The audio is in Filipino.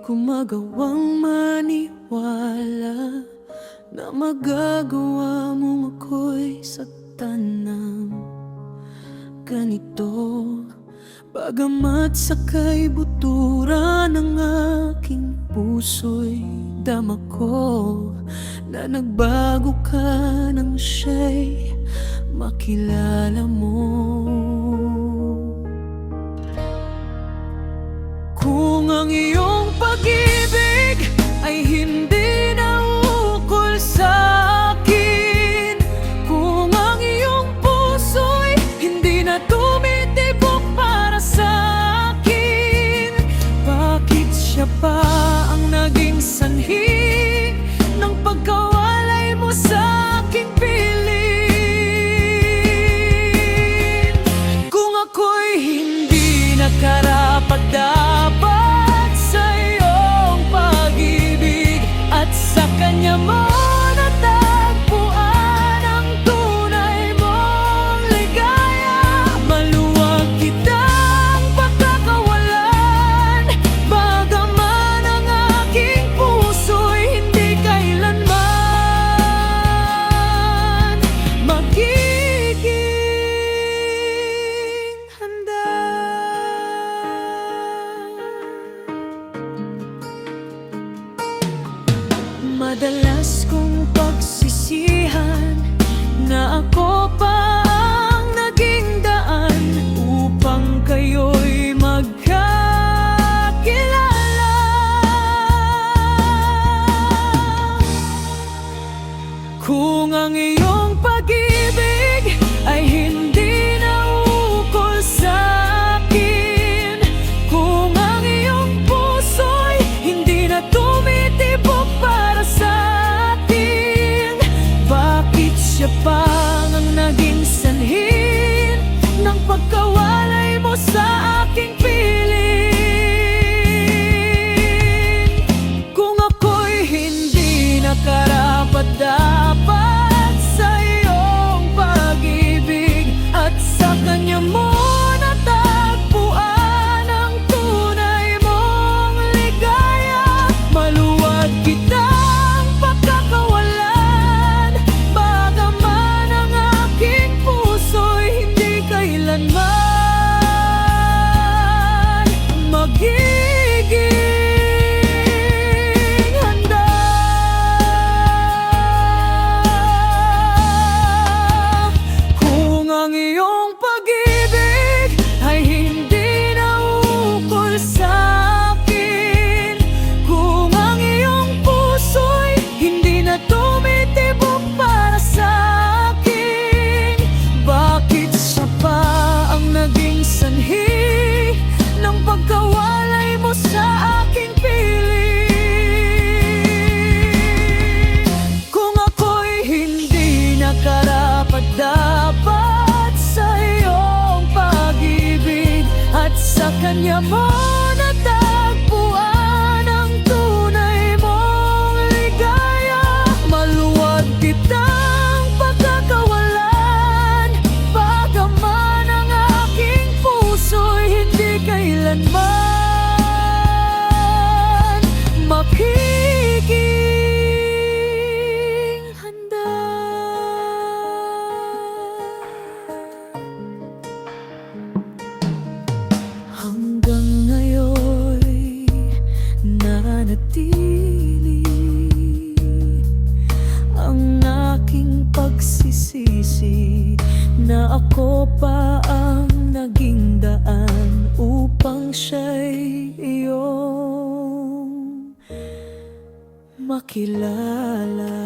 ko magawang maniwala na magagawa mong ako'y saktan ng ganito. Bagamat sakay butura ng aking puso'y dama ko na nagbago ka nang siya'y makilala mo. Kung ang iyong pag-ibig ay hindi na ukol sa akin, kung ang iyong puso'y hindi na tumitibok para sa akin, bakit siya pa ang naging sanhi ng pagkawalay mo sa aking piling? Kung ako'y hindi nakarapat dapat sa iyong pag-ibig at sa kanya mo natagpuan ang tunay mong ligaya, maluwag kitang pagkakawalan, bagaman ang aking puso'y hindi kailanman magiging handa. Madalas kong pagsisihan na ako pa ang naging daan upang kayo'y magkakilala. Kung ang iyong pag-ibig ay hindi na ukol sa akin, kung ang iyong puso'y hindi na tumitibok para sa atin, bakit siya pa ang naging sanhi ng pagkawalay mo sa aking piling? Kung ako'y hindi nakarapat dapat sa iyong pag-ibig at sa kanya mo natagpuan ang tunay mong ligaya, maluwag kitang pagkakawalan, bagaman ang aking puso'y hindi kailanman magiging handa. Kung ang iyong pag-ibig ay hindi na ukol sa akin, kung ang iyong puso'y hindi na tumitibok para sa akin, bakit siya pa ang naging sanhi ng pagkawalay mo sa aking piling? Kung ako'y hindi nakarapat dapat sa iyong pag-ibig at sa kanya mo natagpuan ang tunay mong ligaya, maluwag kitang pagkakawalan, bagaman ang aking puso'y hindi kailanman magiging handa. Hanggang ngayon'y nanatili ang aking pagsisisi na ako pa ang naging daan upang siya'y iyong makilala.